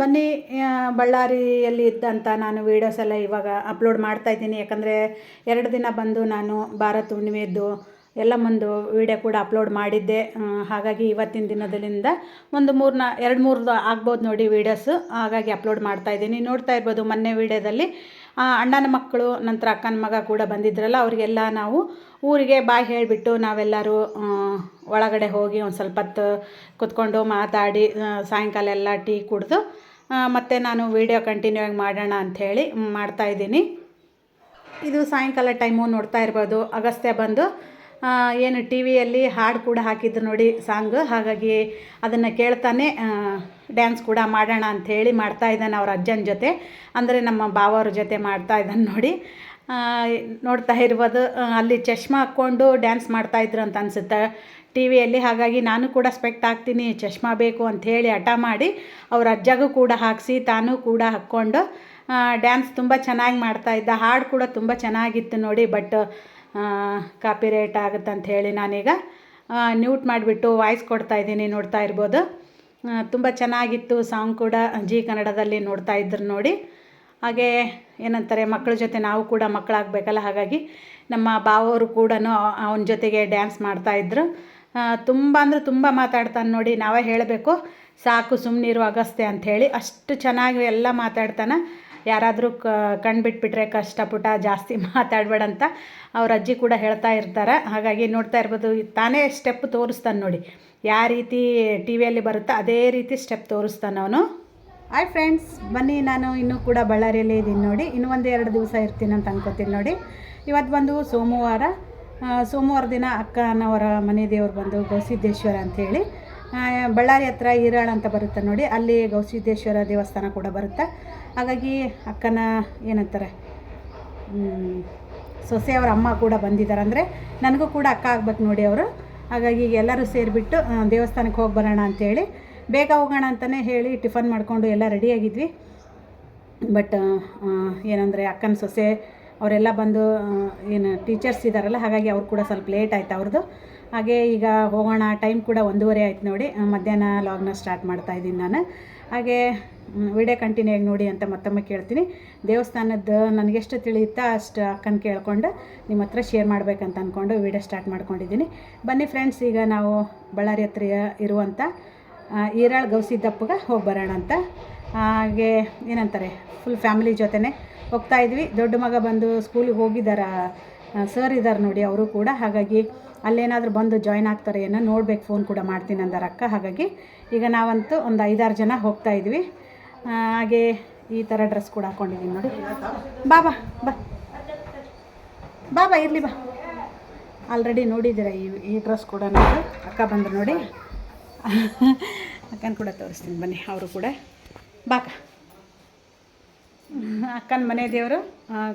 ಬನ್ನಿ ಬಳ್ಳಾರಿಯಲ್ಲಿ ಇದ್ದಂಥ ನಾನು ವೀಡಿಯೋಸ್ ಎಲ್ಲ ಇವಾಗ ಅಪ್ಲೋಡ್ ಮಾಡ್ತಾಯಿದ್ದೀನಿ. ಯಾಕಂದರೆ 2 ದಿನ ಬಂದು ನಾನು ಭಾರತ ಹುಣ್ಣಿಮೆದ್ದು ಎಲ್ಲ ಒಂದು ವೀಡಿಯೋ ಕೂಡ ಅಪ್ಲೋಡ್ ಮಾಡಿದ್ದೆ. ಹಾಗಾಗಿ ಇವತ್ತಿನ ದಿನದಿಂದ ಒಂದು 2-3 ಆಗ್ಬೋದು ನೋಡಿ ವೀಡಿಯೋಸು. ಹಾಗಾಗಿ ಅಪ್ಲೋಡ್ ಮಾಡ್ತಾಯಿದ್ದೀನಿ. ನೋಡ್ತಾ ಇರ್ಬೋದು ಮೊನ್ನೆ ವೀಡಿಯೋದಲ್ಲಿ ಅಣ್ಣನ ಮಕ್ಕಳು ನಂತರ ಅಕ್ಕನ ಮಗ ಕೂಡ ಬಂದಿದ್ರಲ್ಲ, ಅವರಿಗೆಲ್ಲ ನಾವು ಊರಿಗೆ ಬಾಯ್ ಹೇಳಿಬಿಟ್ಟು ನಾವೆಲ್ಲರೂ ಒಳಗಡೆ ಹೋಗಿ ಒಂದು ಸ್ವಲ್ಪ ಹೊತ್ತು ಕೂತ್ಕೊಂಡು ಮಾತಾಡಿ ಸಾಯಂಕಾಲ ಎಲ್ಲ ಟೀ ಕುಡಿದು ಮತ್ತು ನಾನು ವೀಡಿಯೋ ಕಂಟಿನ್ಯೂ ಆಗಿ ಮಾಡೋಣ ಅಂಥೇಳಿ ಮಾಡ್ತಾಯಿದ್ದೀನಿ. ಇದು ಸಾಯಂಕಾಲ ಟೈಮು ನೋಡ್ತಾ ಇರ್ಬೋದು. ಅಗಸ್ತ್ಯ ಬಂದು ಏನು ಟಿ ವಿಯಲ್ಲಿ ಹಾಡು ಕೂಡ ಹಾಕಿದ್ರು ನೋಡಿ, ಸಾಂಗ್. ಹಾಗಾಗಿ ಅದನ್ನು ಕೇಳ್ತಾನೆ ಡ್ಯಾನ್ಸ್ ಕೂಡ ಮಾಡೋಣ ಅಂಥೇಳಿ ಮಾಡ್ತಾಯಿದ್ದಾನೆ ಅವ್ರ ಅಜ್ಜನ ಜೊತೆ, ಅಂದರೆ ನಮ್ಮ ಭಾವವ್ರ ಜೊತೆ ಮಾಡ್ತಾಯಿದ್ದಾನೆ ನೋಡಿ. ನೋಡ್ತಾ ಇರ್ಬೋದು, ಅಲ್ಲಿ ಚಶ್ಮಾ ಹಾಕ್ಕೊಂಡು ಡ್ಯಾನ್ಸ್ ಮಾಡ್ತಾಯಿದ್ರು ಅಂತ ಅನಿಸುತ್ತೆ ಟಿ ವಿಯಲ್ಲಿ. ಹಾಗಾಗಿ ನಾನು ಕೂಡ ಸ್ಪೆಕ್ಟ್ ಹಾಕ್ತೀನಿ, ಚಶ್ಮಾ ಬೇಕು ಅಂಥೇಳಿ ಹಠ ಮಾಡಿ ಅವ್ರ ಅಜ್ಜಗೂ ಕೂಡ ಹಾಕಿಸಿ ತಾನೂ ಕೂಡ ಹಾಕ್ಕೊಂಡು ಡ್ಯಾನ್ಸ್ ತುಂಬ ಚೆನ್ನಾಗಿ ಮಾಡ್ತಾಯಿದ್ದ. ಹಾಡು ಕೂಡ ತುಂಬ ಚೆನ್ನಾಗಿತ್ತು ನೋಡಿ. ಬಟ್ ಕಾಪಿರೈಟ್ ಆಗುತ್ತೆ ಅಂತ ಹೇಳಿ ನಾನೀಗ ಮ್ಯೂಟ್ ಮಾಡಿಬಿಟ್ಟು ವಾಯ್ಸ್ ಕೊಡ್ತಾಯಿದ್ದೀನಿ. ನೋಡ್ತಾ ಇರ್ಬೋದು, ತುಂಬ ಚೆನ್ನಾಗಿತ್ತು ಸಾಂಗ್ ಕೂಡ. ಜಿ ಕನ್ನಡದಲ್ಲಿ ನೋಡ್ತಾ ಇದ್ರು ನೋಡಿ. ಹಾಗೆ ಏನಂತಾರೆ, ಮಕ್ಕಳ ಜೊತೆ ನಾವು ಕೂಡ ಮಕ್ಕಳಾಗಬೇಕಲ್ಲ, ಹಾಗಾಗಿ ನಮ್ಮ ಭಾವವರು ಕೂಡ ಅವನ ಜೊತೆಗೆ ಡ್ಯಾನ್ಸ್ ಮಾಡ್ತಾಯಿದ್ರು. ತುಂಬ ಅಂದರೆ ತುಂಬ ಮಾತಾಡ್ತಾನೆ ನೋಡಿ. ನಾವೇ ಹೇಳಬೇಕು ಸಾಕು ಸುಮ್ಮನಿರು ಅಗಸ್ತ್ಯ ಅಂಥೇಳಿ, ಅಷ್ಟು ಚೆನ್ನಾಗಿ ಎಲ್ಲ ಮಾತಾಡ್ತಾನೆ. ಯಾರಾದರೂ ಕಣ್ಬಿಟ್ಬಿಟ್ರೆ ಕಷ್ಟಪುಟ ಜಾಸ್ತಿ ಮಾತಾಡಬೇಡ ಅಂತ ಅವ್ರ ಅಜ್ಜಿ ಕೂಡ ಹೇಳ್ತಾ ಇರ್ತಾರೆ. ಹಾಗಾಗಿ ನೋಡ್ತಾ ಇರ್ಬೋದು, ತಾನೇ ಸ್ಟೆಪ್ ತೋರಿಸ್ತಾನೆ ನೋಡಿ. ಯಾವ ರೀತಿ ಟಿ ವಿಯಲ್ಲಿ ಬರುತ್ತೋ ಅದೇ ರೀತಿ ಸ್ಟೆಪ್ ತೋರಿಸ್ತಾನೆ ಅವನು. ಹಾಯ್ ಫ್ರೆಂಡ್ಸ್, ಬನ್ನಿ ನಾನು ಇನ್ನೂ ಕೂಡ ಬಳ್ಳಾರಿಯಲ್ಲೇ ಇದ್ದೀನಿ ನೋಡಿ. ಇನ್ನೂ 1-2 ದಿವಸ ಇರ್ತೀನಿ ಅಂತ ಅನ್ಕೋತೀನಿ ನೋಡಿ. ಇವತ್ತು ಬಂದು ಸೋಮವಾರ ದಿನ ಅಕ್ಕನವರ ಮನೆ ದೇವ್ರು ಬಂದು ಗವಿಸಿದ್ದೇಶ್ವರ ಅಂಥೇಳಿ ಬಳ್ಳಾರಿ ಹತ್ರ ಈರಾಳ್ ಅಂತ ಬರುತ್ತೆ ನೋಡಿ, ಅಲ್ಲಿ ಗವಿಸಿದ್ದೇಶ್ವರ ದೇವಸ್ಥಾನ ಕೂಡ ಬರುತ್ತೆ. ಹಾಗಾಗಿ ಅಕ್ಕನ ಏನಂತಾರೆ ಸೊಸೆಯವರ ಅಮ್ಮ ಕೂಡ ಬಂದಿದ್ದಾರೆ, ಅಂದರೆ ನನಗೂ ಕೂಡ ಅಕ್ಕ ಆಗ್ಬೇಕು ನೋಡಿ ಅವರು. ಹಾಗಾಗಿ ಎಲ್ಲರೂ ಸೇರಿಬಿಟ್ಟು ದೇವಸ್ಥಾನಕ್ಕೆ ಹೋಗಿ ಬರೋಣ ಅಂಥೇಳಿ ಬೇಗ ಹೋಗೋಣ ಅಂತಲೇ ಹೇಳಿ ಟಿಫನ್ ಮಾಡಿಕೊಂಡು ಎಲ್ಲ ರೆಡಿಯಾಗಿದ್ವಿ. ಬಟ್ ಏನಂದರೆ ಅಕ್ಕನ ಸೊಸೆ ಅವರೆಲ್ಲ ಬಂದು ಏನು ಟೀಚರ್ಸ್ ಇದ್ದಾರಲ್ಲ, ಹಾಗಾಗಿ ಅವ್ರು ಕೂಡ ಸ್ವಲ್ಪ ಲೇಟ್ ಆಯ್ತು ಅವ್ರದ್ದು. ಹಾಗೆ ಈಗ ಹೋಗೋಣ, ಟೈಮ್ ಕೂಡ 1:30 ಆಯ್ತು ನೋಡಿ. ಮಧ್ಯಾಹ್ನ ಲಾಗ್ನ ಸ್ಟಾರ್ಟ್ ಮಾಡ್ತಾಯಿದ್ದೀನಿ ನಾನು. ಹಾಗೆ ವಿಡಿಯೋ ಕಂಟಿನ್ಯೂ ಆಗಿ ನೋಡಿ ಅಂತ ಮತ್ತೊಮ್ಮೆ ಕೇಳ್ತೀನಿ. ದೇವಸ್ಥಾನದ್ದು ನನಗೆಷ್ಟು ತಿಳಿಯುತ್ತಾ ಅಷ್ಟು ಅಕ್ಕನ ಕೇಳ್ಕೊಂಡು ನಿಮ್ಮ ಹತ್ರ ಶೇರ್ ಮಾಡಬೇಕಂತ ಅಂದ್ಕೊಂಡು ವಿಡಿಯೋ ಸ್ಟಾರ್ಟ್ ಮಾಡ್ಕೊಂಡಿದ್ದೀನಿ. ಬನ್ನಿ ಫ್ರೆಂಡ್ಸ್, ಈಗ ನಾವು ಬಳ್ಳಾರಿ ಹತ್ರ ಇರುವಂಥ ಈರಾಳ್ ಗವಿಸಿದ್ದಪ್ಪಗೆ ಹೋಗಿ ಬರೋಣ ಅಂತ. ಹಾಗೆ ಏನಂತಾರೆ, ಫುಲ್ ಫ್ಯಾಮಿಲಿ ಜೊತೆನೇ ಹೋಗ್ತಾಯಿದ್ವಿ. ದೊಡ್ಡ ಮಗ ಬಂದು ಸ್ಕೂಲಿಗೆ ಹೋಗಿದ್ದಾರೆ, ಸರ್ ಇದ್ದಾರೆ ನೋಡಿ ಅವರು ಕೂಡ. ಹಾಗಾಗಿ ಅಲ್ಲೇನಾದರೂ ಬಂದು ಜಾಯ್ನ್ ಆಗ್ತಾರೆ ಏನೋ ನೋಡ್ಬೇಕು, ಫೋನ್ ಕೂಡ ಮಾಡ್ತೀನಿ ಅಂದಾರ ಅಕ್ಕ. ಹಾಗಾಗಿ ಈಗ ನಾವಂತೂ ಒಂದು 5-6 ಜನ ಹೋಗ್ತಾಯಿದ್ವಿ. ಹಾಗೆ ಈ ಥರ ಡ್ರೆಸ್ ಕೂಡ ಹಾಕ್ಕೊಂಡಿದ್ದೀನಿ ನೋಡಿ. ಬಾಬಾ ಬಾ ಬಾಬಾ ಇರಲಿ ಬಾ. ಆಲ್ರೆಡಿ ನೋಡಿದ್ದೀರ ಈ ಡ್ರೆಸ್ ಕೂಡ ನೋಡಿ. ಅಕ್ಕ ಬಂದರು ನೋಡಿ, ಅಕ್ಕನ ಕೂಡ ತೋರಿಸ್ತೀನಿ ಬನ್ನಿ. ಅವರು ಕೂಡ ಬಾಕ. ಅಕ್ಕನ ಮನೆ ದೇವರು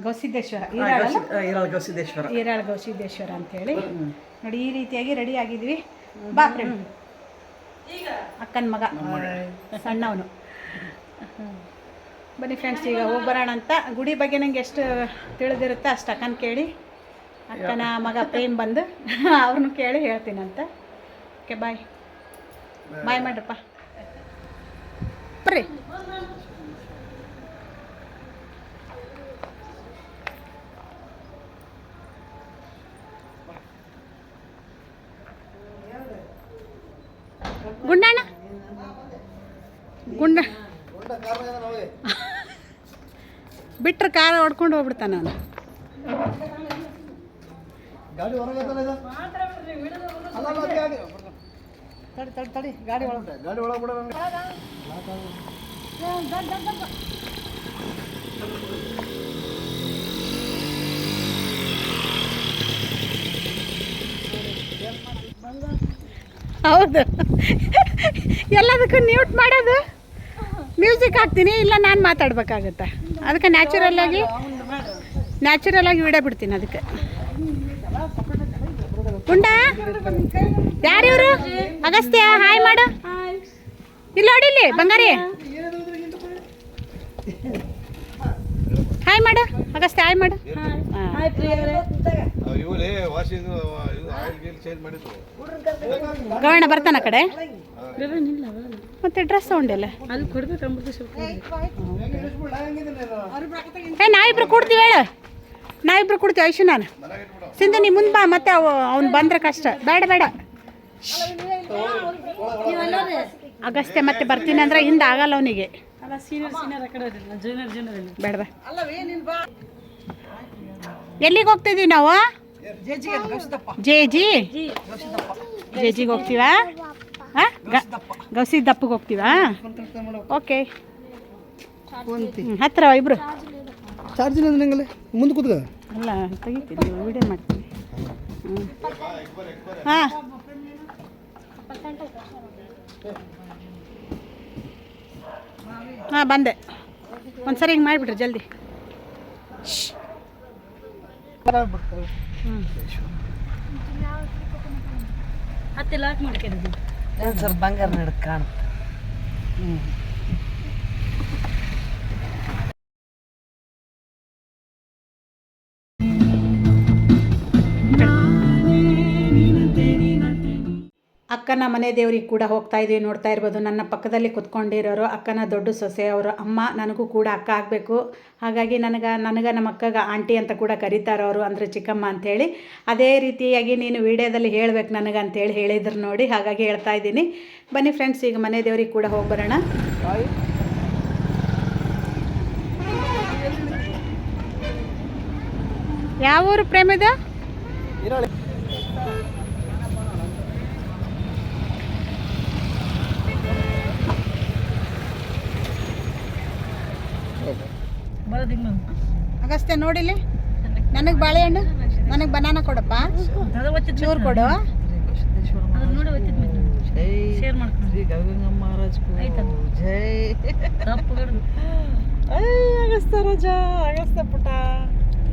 ಗವಿಸಿದ್ದೇಶ್ವರ, ಈರಾಳ್ ಗವಿಸಿದ್ದೇಶ್ವರ ಅಂಥೇಳಿ ನೋಡಿ. ಈ ರೀತಿಯಾಗಿ ರೆಡಿ ಆಗಿದ್ವಿ. ಬಾ ಫ್ರೆಂಡ್, ಅಕ್ಕನ ಮಗ ಸಣ್ಣವನು. ಬನ್ನಿ ಫ್ರೆಂಡ್ಸ್, ಈಗ ಹೋಗಿ ಬರೋಣ ಅಂತ. ಗುಡಿ ಬಗ್ಗೆ ನಂಗೆ ಎಷ್ಟು ತಿಳಿದಿರುತ್ತೆ ಅಷ್ಟು ಅಕ್ಕನ ಕೇಳಿ, ಅಕ್ಕನ ಮಗ ಪ್ರೇಮ್ ಬಂದು ಅವ್ರನ್ನೂ ಕೇಳಿ ಹೇಳ್ತೀನಂತ. ಓಕೆ ಬಾಯ್ ಬಾಯ್ ಮಾಡ್ರಪ್ಪ ಬರ್ರಿ. ಗುಂಡಣ್ಣ ಬಿಟ್ರೆ ಕಾರ್ ಹೊಡ್ಕೊಂಡು ಹೋಗ್ಬಿಡ್ತಾನೆ ಅವನು. ತಡಿ ಗಾಡಿ ಒಳಗೆ ಹೌದು. ಎಲ್ಲದಕ್ಕೂ ಮ್ಯೂಟ್ ಮಾಡೋದು, ಮ್ಯೂಸಿಕ್ ಹಾಕ್ತೀನಿ, ಇಲ್ಲ ನಾನು ಮಾತಾಡ್ಬೇಕಾಗತ್ತೆ. ಅದಕ್ಕೆ ನ್ಯಾಚುರಲ್ ಆಗಿ ವಿಡಿಯೋ ಬಿಡ್ತೀನಿ. ಅದಕ್ಕೆ ಗುಂಡ ಯಾರಿವರು? ಅಗಸ್ತ್ಯ ಹಾಯ್ ಮಾಡು. ಇಲ್ಲಿ ನೋಡಿ, ಇಲ್ಲಿ ಬಂಗಾರಿ ಹಾಯ್ ಮಾಡು. ಅಗಸ್ತ್ಯ ಹಾಯ್ ಮಾಡು. ಗವರ್ಣ ಬರ್ತಾನ ಕಡೆ. ಮತ್ತೆ ಡ್ರೆಸ್ ತೊಗೊಂಡಿಲ್ಲ ಅಲ್ಲಿ ಕೊಡ್ಬೇಕು ನಾವಿಬ್ರು ಕೊಡ್ತೀವಿ ಹೇಳು, ನಾವಿಬ್ರು ಕೊಡ್ತೀವಿ. ಐಶು ನಾನು ಸಿಂಧು ನೀ ಮುಂದೆ ಬಾ, ಮತ್ತೆ ಅವ್ನು ಬಂದ್ರೆ ಕಷ್ಟ. ಬೇಡ ಬೇಡ ಅಗಸ್ತ್ಯ ಮತ್ತೆ ಬರ್ತೀನಿ ಅಂದ್ರೆ ಹಿಂದೆ ಆಗಲ್ಲ ಅವನಿಗೆ. ಬೇಡ ಎಲ್ಲಿಗೆ ಹೋಗ್ತಿದ್ದೀವಿ ನಾವು? ಜೇಜಿಗೆ ಹೋಗ್ತೀವಾ? ಗೌಸಿ ದಪ್ಪಗೆ ಹೋಗ್ತೀವಾ? ಓಕೆ, ಹತ್ರ ಇಬ್ರು. ಚಾರ್ಜ್ ಇಲ್ಲ ನಂಗಲ್ಲ, ಮುಂದೆ ಕೂತ್ಕ. ಅಲ್ಲ ತೆಗಿತೀನಿ, ವಿಡಿಯೋ ಮಾಡ್ತೀನಿ. ಹಾಂ ಹಾಂ ಬಂದೆ. ಒಂದ್ಸರಿ ಹಿಂಗೆ ಮಾಡಿಬಿಟ್ರಿ ಜಲ್ದಿ. ಮತ್ತೆ ಲಾಕ್ ಮಾಡ್ಕೊಂಡಿದ್ದು ಸ್ವಲ್ಪ ಬಂಗಾರ ನಡಕ್ ಕಾಣುತ್ತೆ. ಅಕ್ಕನ ಮನೆ ದೇವ್ರಿಗೆ ಕೂಡ ಹೋಗ್ತಾ ಇದ್ವಿ. ನೋಡ್ತಾ ಇರ್ಬೋದು ನನ್ನ ಪಕ್ಕದಲ್ಲಿ ಕುತ್ಕೊಂಡಿರೋರು ಅಕ್ಕನ ದೊಡ್ಡ ಸೊಸೆ, ಅವರು ಅಮ್ಮ. ನನಗೂ ಕೂಡ ಅಕ್ಕ ಆಗಬೇಕು, ಹಾಗಾಗಿ ನನಗೆ ನಮ್ಮ ಅಕ್ಕಗೆ ಆಂಟಿ ಅಂತ ಕೂಡ ಕರೀತಾರೆ ಅವರು, ಅಂದರೆ ಚಿಕ್ಕಮ್ಮ ಅಂಥೇಳಿ. ಅದೇ ರೀತಿಯಾಗಿ ನೀನು ವಿಡಿಯೋದಲ್ಲಿ ಹೇಳ್ಬೇಕು ನನಗೆ ಅಂತೇಳಿ ಹೇಳಿದ್ರು ನೋಡಿ, ಹಾಗಾಗಿ ಹೇಳ್ತಾ ಇದ್ದೀನಿ. ಬನ್ನಿ ಫ್ರೆಂಡ್ಸ್, ಈಗ ಮನೆ ದೇವ್ರಿಗೆ ಕೂಡ ಹೋಗಿ ಬರೋಣ. ಯಾವ ಊರು ಪ್ರೇಮದ? ಅಗಸ್ತ್ಯ ನೋಡಿಲಿ, ನನಗೆ ಬಾಳೆಹಣ್ಣು, ನನಗೆ ಬನಾನ ಕೊಡಪ್ಪ, ಚೂರು ಕೊಡು. ಶೇರ್ ಮಾಡ್ಕೊಂಡು ಮಹಾರಾಜ್ ಜೈ ಅಗಸ್ತ್ಯ ರಾಜ, ಅಗಸ್ತ್ಯ ಪುಟ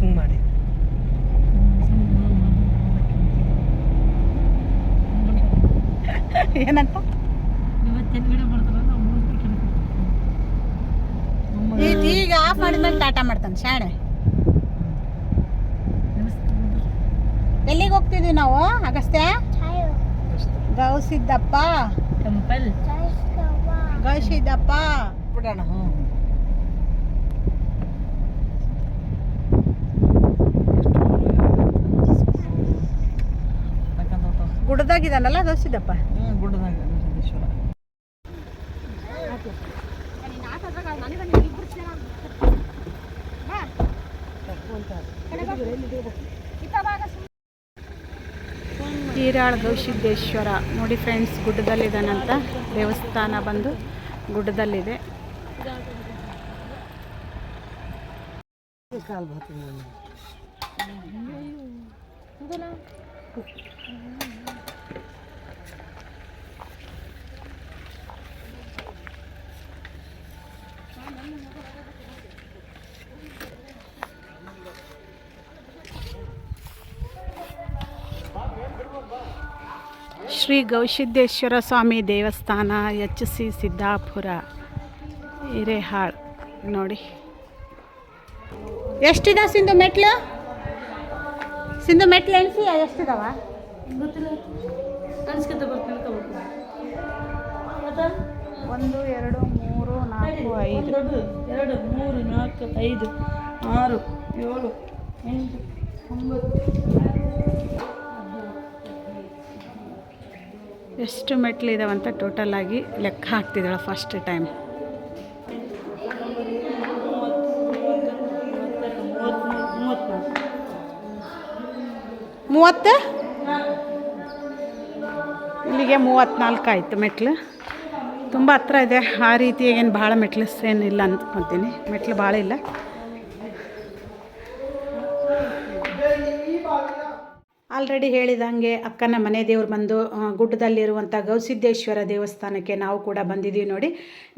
ಹಿಂಗೆ ಮಾಡಿ ಏನಂತ ಈಗ ಆಫ್ ಮಾಡಿದ್ಮೇಲೆ ಟಾಟಾ ಮಾಡ್ತಾನೆ ಶಾಣೆ. ಎಲ್ಲಿಗೆ ಹೋಗ್ತಿದ್ವಿ ನಾವು ಅಗಸ್ತ್ಯ? ಗೌಸಿದ್ದಪ್ಪ, ಗೌಸಿದ್ದಪ್ಪ ಬಿಡೋಣ. ಗುಡ್ಡದಾಗಿದ್ದಾನಲ್ಲ ಗೌಸಿದ್ದಪ್ಪ. ಗುಡ್ಡದಾಗ ಸಿದ್ದೇಶ್ವರ. ಹೀರಾಳ್ ಗವಿಸಿದ್ದೇಶ್ವರ ನೋಡಿ ಫ್ರೆಂಡ್ಸ್, ಗುಡ್ಡದಲ್ಲಿದ್ದಾನಂತ. ದೇವಸ್ಥಾನ ಬಂದು ಗುಡ್ಡದಲ್ಲಿದೆ. ಶ್ರೀ ಗವಿಸಿದ್ದೇಶ್ವರ ಸ್ವಾಮಿ ದೇವಸ್ಥಾನ, HC ಸಿದ್ದಾಪುರ, ಹಿರೇಹಾಳ್ ನೋಡಿ. ಎಷ್ಟಿದಾವ ಸಿಂಧು ಮೆಟ್ಲು? ಸಿಂಧು ಮೆಟ್ಲು ಎಣಿಸಿ ಎಷ್ಟಿದಾವ? ಗೊತ್ತಿಲ್ಲ, ಅನ್ಸ್ಕೊತ ಬರ್ತೀನಿ. 1 2 3 4 5 2 3 4 5 6 7 8 9 ಎಷ್ಟು ಮೆಟ್ಲಿದಾವಂತ ಟೋಟಲ್ ಆಗಿ ಲೆಕ್ಕ ಹಾಕ್ತಿದ್ದಾಳೆ ಫಸ್ಟ್ ಟೈಮ್. 30 ಇಲ್ಲಿಗೆ 34 ಆಯಿತು ಮೆಟ್ಲು. ತುಂಬ ಹತ್ರ ಇದೆ, ಆ ರೀತಿ ಏನು ಭಾಳ ಮೆಟ್ಲು ಏನಿಲ್ಲ ಅಂದ್ಕೊತೀನಿ. ಮೆಟ್ಲು ಭಾಳ ಇಲ್ಲ. ಆಲ್ರೆಡಿ ಹೇಳಿದಂಗೆ ಅಕ್ಕನ ಮನೆ ದೇವ್ರು ಬಂದು ಗುಡ್ಡದಲ್ಲಿರುವಂಥ ಗವಿಸಿದ್ದೇಶ್ವರ ದೇವಸ್ಥಾನಕ್ಕೆ ನಾವು ಕೂಡ ಬಂದಿದ್ದೀವಿ ನೋಡಿ.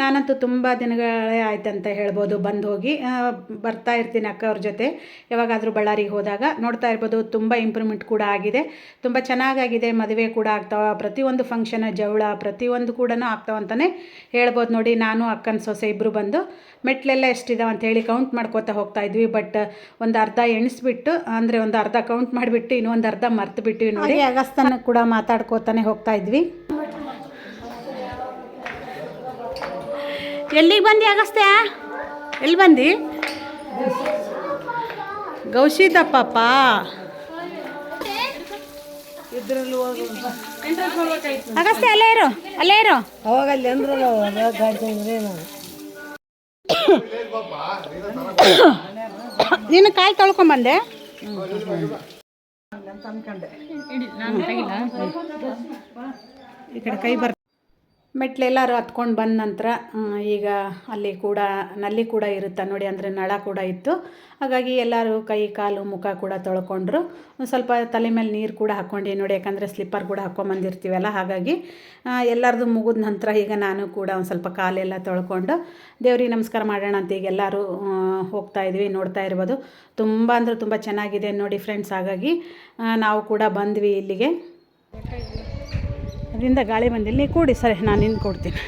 ನಾನಂತೂ ತುಂಬ ದಿನಗಳೇ ಆಯ್ತಂತ ಹೇಳ್ಬೋದು ಬಂದು ಹೋಗಿ. ಬರ್ತಾ ಇರ್ತೀನಿ ಅಕ್ಕ ಅವ್ರ ಜೊತೆ ಯಾವಾಗಾದರೂ ಬಳ್ಳಾರಿಗೆ ಹೋದಾಗ. ನೋಡ್ತಾ ಇರ್ಬೋದು ತುಂಬ ಇಂಪ್ರೂವ್ಮೆಂಟ್ ಕೂಡ ಆಗಿದೆ, ತುಂಬ ಚೆನ್ನಾಗಾಗಿದೆ. ಮದುವೆ ಕೂಡ ಆಗ್ತಾವ, ಪ್ರತಿಯೊಂದು ಫಂಕ್ಷನ್ ಜವಳ ಪ್ರತಿಯೊಂದು ಕೂಡ ಆಗ್ತಾವಂತಲೇ ಹೇಳ್ಬೋದು ನೋಡಿ. ನಾನು ಅಕ್ಕನ ಸೊಸೆ ಇಬ್ಬರು ಬಂದು ಮೆಟ್ಲೆಲ್ಲ ಎಷ್ಟಿದಾವೆ ಅಂಥೇಳಿ ಕೌಂಟ್ ಮಾಡ್ಕೋತಾ ಹೋಗ್ತಾ ಇದ್ವಿ. ಬಟ್ ಒಂದು ಅರ್ಧ ಎಣಿಸ್ಬಿಟ್ಟು, ಅಂದರೆ ಒಂದು ಅರ್ಧ ಕೌಂಟ್ ಮಾಡಿಬಿಟ್ಟು ಇನ್ನೊಂದು ಅರ್ಧ ಮರ್ತು ಬಿಟ್ಟಿವಿ ನೋಡಿ. ಅಗಸ್ತನ ಕೂಡ ಮಾತಾಡ್ಕೋತಾನೆ ಹೋಗ್ತಾ ಇದ್ವಿ. ಎಲ್ಲಿಗೆ ಬಂದು ಅಗಸ್ತ್ಯ? ಎಲ್ಲಿ ಬಂದು? ಗೌಶಿದಪ್ಪಪ್ಪ ಅಗಸ್ತ್ಯ ಅಲ್ಲೇ ಇರು, ಅಲ್ಲೇ ಇರು. ಅವಾಗ ಅಲ್ಲಿ ಅಂದ್ರಲ್ಲ ಗಾಡಿ ತಂದ್ರೆ ನಾನು ನೀನು ಕಾಲು ತೊಳ್ಕೊಂಬಂದೆ. ಈ ಕಡೆ ಕೈ ಮೆಟ್ಲೆಲ್ಲರೂ ಹತ್ಕೊಂಡು ಬಂದ ನಂತರ ಈಗ ಅಲ್ಲಿ ಕೂಡ ನಲ್ಲಿ ಕೂಡ ಇರುತ್ತೆ ನೋಡಿ, ಅಂದರೆ ನಳ ಕೂಡ ಇತ್ತು. ಹಾಗಾಗಿ ಎಲ್ಲರೂ ಕೈ ಕಾಲು ಮುಖ ಕೂಡ ತೊಳ್ಕೊಂಡ್ರು. ಒಂದು ಸ್ವಲ್ಪ ತಲೆ ಮೇಲೆ ನೀರು ಕೂಡ ಹಾಕ್ಕೊಂಡು ನೋಡಿ, ಯಾಕಂದರೆ ಸ್ಲಿಪ್ಪರ್ ಕೂಡ ಹಾಕ್ಕೊಂಬಂದಿರ್ತೀವಲ್ಲ. ಹಾಗಾಗಿ ಎಲ್ಲರದು ಮುಗಿದ ನಂತರ ಈಗ ನಾನು ಕೂಡ ಒಂದು ಸ್ವಲ್ಪ ಕಾಲೆಲ್ಲ ತೊಳ್ಕೊಂಡು ದೇವ್ರಿಗೆ ನಮಸ್ಕಾರ ಮಾಡೋಣ ಅಂತ ಈಗ ಎಲ್ಲರೂ ಹೋಗ್ತಾಯಿದ್ವಿ. ನೋಡ್ತಾ ಇರ್ಬೋದು, ತುಂಬ ಅಂದರೆ ತುಂಬ ಚೆನ್ನಾಗಿದೆ ನೋಡಿ ಫ್ರೆಂಡ್ಸ್. ಹಾಗಾಗಿ ನಾವು ಕೂಡ ಬಂದ್ವಿ ಇಲ್ಲಿಗೆ. ಅದರಿಂದ ಗಾಳಿ ಬಂದಿಲ್ಲ. ನೀವು ಕೂಡಿ ಸರಿ, ನಾನು ನಿಂದು ಕೊಡ್ತೀನಿ.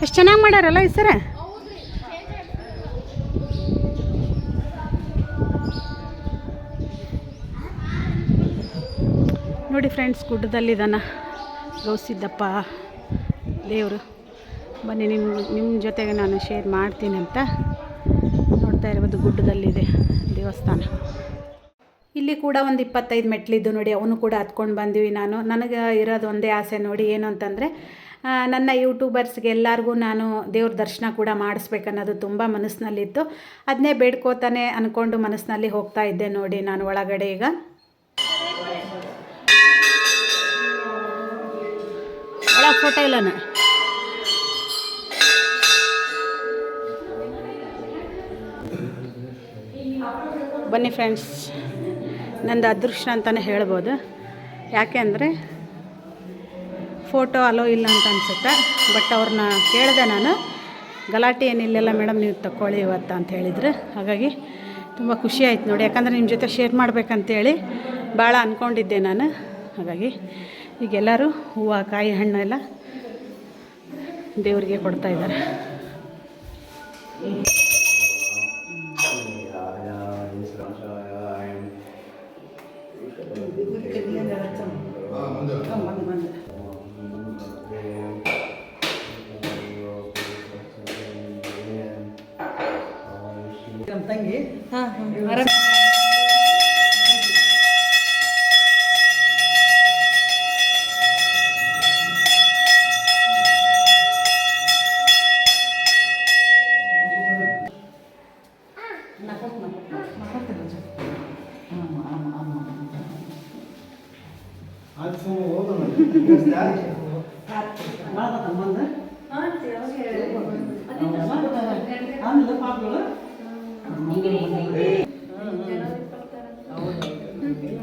ಎಷ್ಟು ಚೆನ್ನಾಗಿ ಮಾಡ್ಯಾರಲ್ಲ ಈ ಸರ. ನೋಡಿ ಫ್ರೆಂಡ್ಸ್, ಗುಡ್ಡದಲ್ಲಿದ್ದಾನ ಗೌಸಿದ್ದಪ್ಪ ದೇವರು. ಬನ್ನಿ ನಿಮ್ಮ ಜೊತೆಗೆ ನಾನು ಶೇರ್ ಮಾಡ್ತೀನಿ ಅಂತ. ನೋಡ್ತಾ ಇರ್ಬೋದು, ಗುಡ್ಡದಲ್ಲಿದೆ ದೇವಸ್ಥಾನ. ಇಲ್ಲಿ ಕೂಡ ಒಂದು 25 ಮೆಟ್ಲಿದ್ದು ನೋಡಿ, ಅವನು ಕೂಡ ಹತ್ಕೊಂಡು ಬಂದ್ವಿ. ನನಗೆ ಇರೋದು ಒಂದೇ ಆಸೆ ನೋಡಿ, ಏನು ಅಂತಂದರೆ ನನ್ನ ಯೂಟ್ಯೂಬರ್ಸ್ಗೆ ಎಲ್ಲರಿಗೂ ನಾನು ದೇವ್ರ ದರ್ಶನ ಕೂಡ ಮಾಡಿಸ್ಬೇಕನ್ನೋದು ತುಂಬ ಮನಸ್ಸಿನಲ್ಲಿತ್ತು. ಅದನ್ನೇ ಬೇಡ್ಕೋತಾನೆ ಅಂದ್ಕೊಂಡು ಮನಸ್ಸಿನಲ್ಲಿ ಹೋಗ್ತಾ ಇದ್ದೆ ನೋಡಿ ನಾನು ಒಳಗಡೆ. ಈಗ ಒಳಗೆ ಫೋಟೋ ಇಲ್ಲನ. ಬನ್ನಿ ಫ್ರೆಂಡ್ಸ್, ನಂದು ಅದೃಷ್ಟ ಅಂತಲೇ ಹೇಳ್ಬೋದು. ಯಾಕೆ ಅಂದರೆ ಫೋಟೋ ಅಲೋ ಇಲ್ಲ ಅಂತ ಅನಿಸುತ್ತೆ. ಬಟ್ ಅವ್ರನ್ನ ಕೇಳಿದೆ ನಾನು, ಗಲಾಟೆ ಏನಿಲ್ಲ ಮೇಡಮ್, ನೀವು ತಗೊಳ್ಳಿ ಇವತ್ತು ಅಂತ ಹೇಳಿದ್ರು. ಹಾಗಾಗಿ ತುಂಬ ಖುಷಿ ಆಯ್ತು ನೋಡಿ, ಯಾಕಂದರೆ ನಿಮ್ಮ ಜೊತೆ ಶೇರ್ ಮಾಡಬೇಕಂತೇಳಿ ಭಾಳ ಅಂದ್ಕೊಂಡಿದ್ದೆ ನಾನು. ಹಾಗಾಗಿ ಈಗೆಲ್ಲರೂ ಹೂವು ಕಾಯಿ ಹಣ್ಣು ಎಲ್ಲ ದೇವರಿಗೆ ಕೊಡ್ತಾಯಿದ್ದಾರೆ. ತಂಗಿ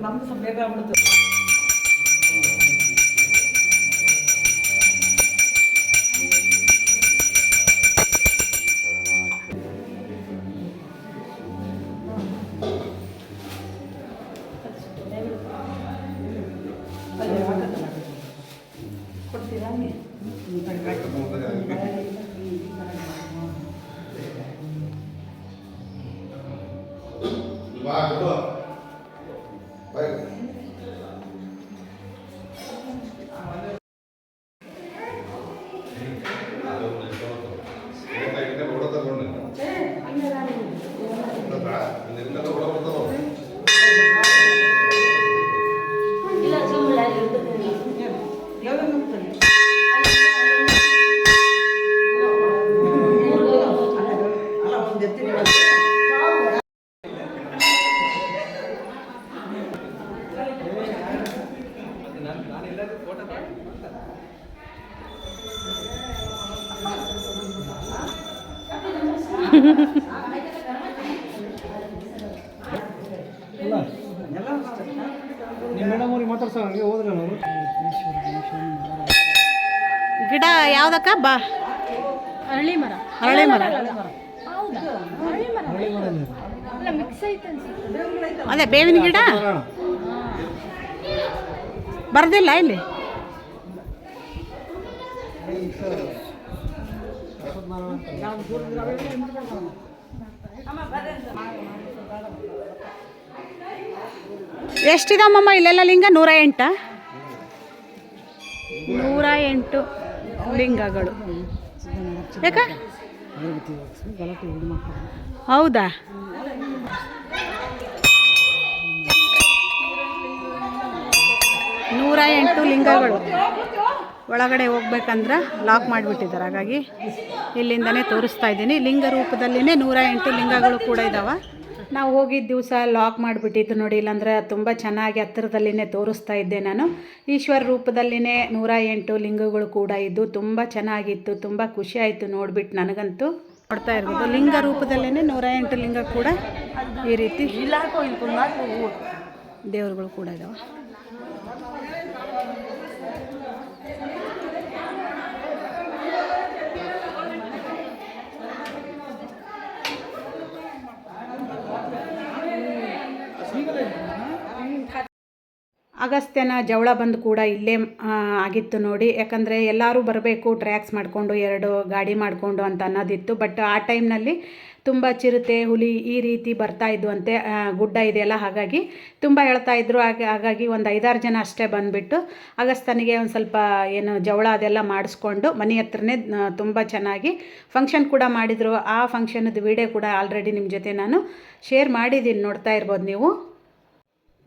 ನಮ್ದು ಸ್ವಲ್ಪ ಬೇಗ ಆಗ್ಬಿಡುತ್ತೆ. ಕೊಡ್ತೀರಾ? ಗಿಡ ಯಾವುದಕ್ಕ ಬಾ? ಅರಳಿ ಮರ. ಅರಳಿ ಮರ. ಅದೇ ಬೇವಿನ ಗಿಡ ಬರ್ದಿಲ್ಲ ಇಲ್ಲಿ. ಎಷ್ಟಿದಾವಮ್ಮ ಇಲ್ಲೆಲ್ಲ ಲಿಂಗ? 108. 108 ಲಿಂಗಗಳು. ಯಾಕ ಹೌದಾ? ನೂರ 8 ಲಿಂಗಗಳು. ಒಳಗಡೆ ಹೋಗ್ಬೇಕಂದ್ರೆ ಲಾಕ್ ಮಾಡಿಬಿಟ್ಟಿದ್ದಾರೆ, ಹಾಗಾಗಿ ಇಲ್ಲಿಂದನೇ ತೋರಿಸ್ತಾ ಇದ್ದೀನಿ. ಲಿಂಗ ರೂಪದಲ್ಲಿನೇ 108 ಲಿಂಗಗಳು ಕೂಡ ಇದ್ದಾವೆ. ನಾವು ಹೋಗಿದ್ದ ದಿವಸ ಲಾಕ್ ಮಾಡಿಬಿಟ್ಟಿದ್ದು ನೋಡಿ, ಇಲ್ಲಾಂದ್ರೆ ತುಂಬ ಚೆನ್ನಾಗಿ ಹತ್ತಿರದಲ್ಲಿನೇ ತೋರಿಸ್ತಾ ಇದ್ದೆ ನಾನು. ಈಶ್ವರ ರೂಪದಲ್ಲಿನೇ 108 ಲಿಂಗಗಳು ಕೂಡ ಇದ್ದು ತುಂಬ ಚೆನ್ನಾಗಿತ್ತು, ತುಂಬ ಖುಷಿ ಆಯಿತು ನೋಡಿಬಿಟ್ಟು ನನಗಂತೂ. ನೋಡ್ತಾ ಇರ್ಬೋದು, ಲಿಂಗ ರೂಪದಲ್ಲೇ 108 ಲಿಂಗ ಕೂಡ ಈ ರೀತಿ ದೇವರುಗಳು ಕೂಡ ಇದ್ದಾವೆ. ಅಗಸ್ತ್ಯನ ಜವಳ ಬಂದು ಕೂಡ ಇಲ್ಲೇ ಆಗಿತ್ತು ನೋಡಿ. ಯಾಕಂದರೆ ಎಲ್ಲರೂ ಬರಬೇಕು ಟ್ರ್ಯಾಕ್ಸ್ ಮಾಡಿಕೊಂಡು 2 ಗಾಡಿ ಮಾಡಿಕೊಂಡು ಅಂತ ಅನ್ನೋದಿತ್ತು. ಬಟ್ ಆ ಟೈಮ್ನಲ್ಲಿ ತುಂಬ ಚಿರತೆ, ಹುಲಿ ಈ ರೀತಿ ಬರ್ತಾಯಿದ್ವು ಅಂತೆ. ಗುಡ್ಡ ಇದೆಯಲ್ಲ, ಹಾಗಾಗಿ ತುಂಬ ಹೇಳ್ತಾಯಿದ್ರು. ಹಾಗಾಗಿ ಒಂದು 5-6 ಜನ ಅಷ್ಟೇ ಬಂದುಬಿಟ್ಟು ಅಗಸ್ತ್ಯನಿಗೆ ಒಂದು ಸ್ವಲ್ಪ ಏನು ಜವಳ ಅದೆಲ್ಲ ಮಾಡಿಸ್ಕೊಂಡು ಮನೆ ಹತ್ರನೇ ತುಂಬ ಚೆನ್ನಾಗಿ ಫಂಕ್ಷನ್ ಕೂಡ ಮಾಡಿದರು. ಆ ಫಂಕ್ಷನದ್ದು ವಿಡಿಯೋ ಕೂಡ ಆಲ್ರೆಡಿ ನಿಮ್ಮ ಜೊತೆ ನಾನು ಶೇರ್ ಮಾಡಿದ್ದೀನಿ, ನೋಡ್ತಾ ಇರ್ಬೋದು ನೀವು.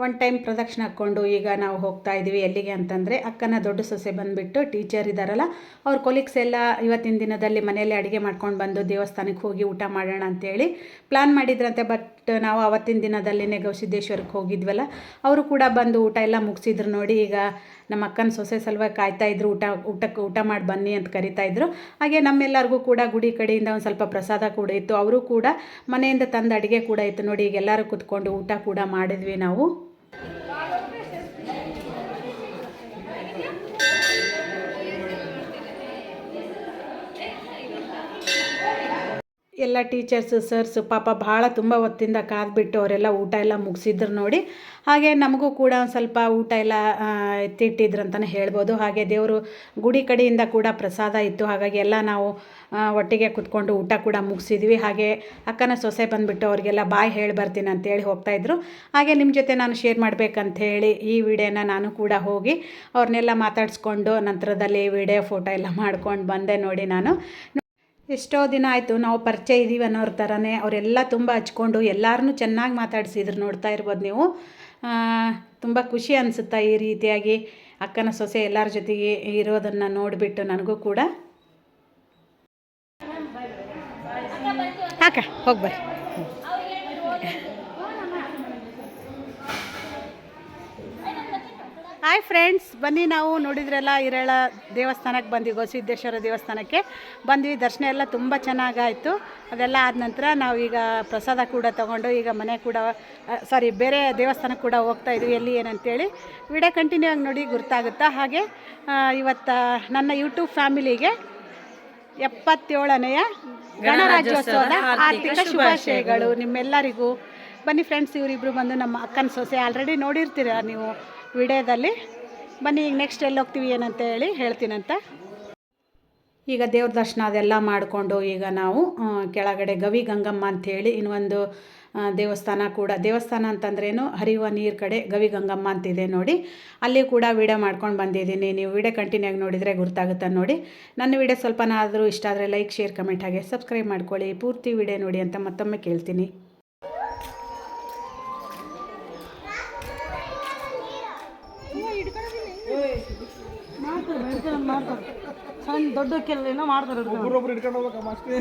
ಒನ್ ಟೈಮ್ ಪ್ರದಕ್ಷಿಣೆ ಹಾಕ್ಕೊಂಡು ಈಗ ನಾವು ಹೋಗ್ತಾ ಇದ್ದೀವಿ. ಎಲ್ಲಿಗೆ ಅಂತಂದರೆ, ಅಕ್ಕನ ದೊಡ್ಡ ಸೊಸೆ ಬಂದುಬಿಟ್ಟು ಟೀಚರ್ ಇದ್ದಾರಲ್ಲ, ಅವ್ರ ಕೊಲೀಗ್ಸ್ ಎಲ್ಲ ಇವತ್ತಿನ ದಿನದಲ್ಲಿ ಮನೆಯಲ್ಲೇ ಅಡುಗೆ ಮಾಡ್ಕೊಂಡು ಬಂದು ದೇವಸ್ಥಾನಕ್ಕೆ ಹೋಗಿ ಊಟ ಮಾಡೋಣ ಅಂತೇಳಿ ಪ್ಲ್ಯಾನ್ ಮಾಡಿದ್ರಂತೆ. ಬಟ್ ನಾವು ಅವತ್ತಿನ ದಿನದಲ್ಲಿನೇ ಗವಿಸಿದ್ದೇಶ್ವರಕ್ಕೆ ಹೋಗಿದ್ವಲ್ಲ, ಅವರು ಕೂಡ ಬಂದು ಊಟ ಎಲ್ಲ ಮುಗಿಸಿದ್ರು ನೋಡಿ. ಈಗ ನಮ್ಮ ಅಕ್ಕನ ಸೊಸೆ ಸಲುವಾಗಿ ಕಾಯ್ತಾಯಿದ್ರು, ಊಟ ಮಾಡಿ ಬನ್ನಿ ಅಂತ ಕರಿತಾಯಿದ್ರು. ಹಾಗೆ ನಮ್ಮೆಲ್ಲರಿಗೂ ಕೂಡ ಗುಡಿ ಕಡೆಯಿಂದ ಒಂದು ಸ್ವಲ್ಪ ಪ್ರಸಾದ ಕೂಡ ಇತ್ತು. ಅವರು ಕೂಡ ಮನೆಯಿಂದ ತಂದು ಅಡುಗೆ ಕೂಡ ಇತ್ತು ನೋಡಿ. ಈಗ ಎಲ್ಲರೂ ಕೂತ್ಕೊಂಡು ಊಟ ಕೂಡ ಮಾಡಿದ್ವಿ ನಾವು. ಎಲ್ಲ ಟೀಚರ್ಸು ಸರ್ಸು ಪಾಪ ಭಾಳ ತುಂಬ ಹೊತ್ತಿಂದ ಕಾದ್ಬಿಟ್ಟು ಅವರೆಲ್ಲ ಊಟ ಎಲ್ಲ ಮುಗಿಸಿದ್ರು ನೋಡಿ. ಹಾಗೆ ನಮಗೂ ಕೂಡ ಒಂದು ಸ್ವಲ್ಪ ಊಟ ಎಲ್ಲ ಎತ್ತಿಟ್ಟಿದ್ರು ಅಂತಲೇ ಹೇಳ್ಬೋದು. ಹಾಗೆ ದೇವರು ಗುಡಿ ಕಡೆಯಿಂದ ಕೂಡ ಪ್ರಸಾದ ಇತ್ತು. ಹಾಗಾಗಿ ಎಲ್ಲ ನಾವು ಒಟ್ಟಿಗೆ ಕೂತ್ಕೊಂಡು ಊಟ ಕೂಡ ಮುಗಿಸಿದ್ವಿ. ಹಾಗೆ ಅಕ್ಕನ ಸೊಸೆ ಬಂದುಬಿಟ್ಟು ಅವ್ರಿಗೆಲ್ಲ ಬಾಯ್ ಹೇಳಿ ಬರ್ತೀನಿ ಅಂತೇಳಿ ಹೋಗ್ತಾಯಿದ್ರು. ಹಾಗೆ ನಿಮ್ಮ ಜೊತೆ ನಾನು ಶೇರ್ ಮಾಡಬೇಕಂತ ಹೇಳಿ ಈ ವಿಡಿಯೋನ ನಾನು ಕೂಡ ಹೋಗಿ ಅವ್ರನ್ನೆಲ್ಲ ಮಾತಾಡಿಸ್ಕೊಂಡು ನಂತರದಲ್ಲಿ ವಿಡಿಯೋ ಫೋಟೋ ಎಲ್ಲ ಮಾಡ್ಕೊಂಡು ಬಂದೆ ನೋಡಿ. ನಾನು ಎಷ್ಟೋ ದಿನ ಆಯಿತು ನಾವು ಪರಿಚಯ ಇದ್ದೀವಿ ಅನ್ನೋರ ಥರನೇ ಅವರೆಲ್ಲ ತುಂಬ ಹಚ್ಕೊಂಡು ಎಲ್ಲರನ್ನೂ ಚೆನ್ನಾಗಿ ಮಾತಾಡಿಸಿದ್ರು, ನೋಡ್ತಾ ಇರ್ಬೋದು ನೀವು. ತುಂಬ ಖುಷಿ ಅನಿಸುತ್ತಾ ಈ ರೀತಿಯಾಗಿ ಅಕ್ಕನ ಸೊಸೆ ಎಲ್ಲರ ಜೊತೆಗೆ ಇರೋದನ್ನು ನೋಡಿಬಿಟ್ಟು ನನಗೂ ಕೂಡ. ಹಾಕ ಹೋಗ್ಬರ್ರಿ. ಹಾಯ್ ಫ್ರೆಂಡ್ಸ್, ಬನ್ನಿ ನಾವು ನೋಡಿದ್ರೆಲ್ಲ ಇರಳ ದೇವಸ್ಥಾನಕ್ಕೆ ಬಂದ್ವಿ, ಗವಿಸಿದ್ದೇಶ್ವರ ದೇವಸ್ಥಾನಕ್ಕೆ ಬಂದ್ವಿ. ದರ್ಶನ ಎಲ್ಲ ತುಂಬ ಚೆನ್ನಾಗಾಯಿತು. ಅದೆಲ್ಲ ಆದ ನಂತರ ನಾವೀಗ ಪ್ರಸಾದ ಕೂಡ ತೊಗೊಂಡು ಈಗ ಮನೆ ಕೂಡ ಬೇರೆ ದೇವಸ್ಥಾನಕ್ಕೆ ಕೂಡ ಹೋಗ್ತಾಯಿದ್ವಿ. ಎಲ್ಲಿ ಏನಂತೇಳಿ ವಿಡಿಯೋ ಕಂಟಿನ್ಯೂ ಆಗಿ ನೋಡಿ ಗೊತ್ತಾಗುತ್ತಾ. ಹಾಗೆ ಇವತ್ತು ನನ್ನ ಯೂಟ್ಯೂಬ್ ಫ್ಯಾಮಿಲಿಗೆ 77ನೇ ಗಣರಾಜ್ಯೋತ್ಸವದ ಆರ್ಥಿಕ ಶುಭಾಶಯಗಳು ನಿಮ್ಮೆಲ್ಲರಿಗೂ. ಬನ್ನಿ ಫ್ರೆಂಡ್ಸ್, ಇವರಿಬ್ಬರು ಬಂದು ನಮ್ಮ ಅಕ್ಕನ ಸೊಸೆ ಆಲ್ರೆಡಿ ನೋಡಿರ್ತೀರ ನೀವು ವಿಡಿಯೋದಲ್ಲಿ. ಬನ್ನಿ ಈಗ ನೆಕ್ಸ್ಟ್ ಎಲ್ಲಿ ಹೋಗ್ತೀವಿ ಏನಂತ ಹೇಳಿ ಹೇಳ್ತೀನಂತ. ಈಗ ದೇವ್ರ ದರ್ಶನ ಅದೆಲ್ಲ ಮಾಡಿಕೊಂಡು ಈಗ ನಾವು ಕೆಳಗಡೆ ಗವಿ ಗಂಗಮ್ಮ ಅಂಥೇಳಿ ಇನ್ನೊಂದು ದೇವಸ್ಥಾನ ಅಂತಂದ್ರೇನು ಹರಿಯುವ ನೀರು ಕಡೆ ಗವಿ ಗಂಗಮ್ಮ ಅಂತಿದೆ ನೋಡಿ. ಅಲ್ಲಿ ಕೂಡ ವಿಡಿಯೋ ಮಾಡ್ಕೊಂಡು ಬಂದಿದ್ದೀನಿ. ನೀವು ವಿಡಿಯೋ ಕಂಟಿನ್ಯೂ ಆಗಿ ನೋಡಿದರೆ ಗೊತ್ತಾಗುತ್ತೆ ನೋಡಿ. ನನ್ನ ವಿಡಿಯೋ ಸ್ವಲ್ಪನಾದರೂ ಇಷ್ಟ ಆದರೆ ಲೈಕ್, ಶೇರ್, ಕಮೆಂಟ್ ಹಾಗೆ ಸಬ್ಸ್ಕ್ರೈಬ್ ಮಾಡ್ಕೊಳ್ಳಿ. ಪೂರ್ತಿ ವಿಡಿಯೋ ನೋಡಿ ಅಂತ ಮತ್ತೊಮ್ಮೆ ಕೇಳ್ತೀನಿ. ದೊಡ್ಡ ಕೆಲಸ ಮಾಡ್ತಾರೆ,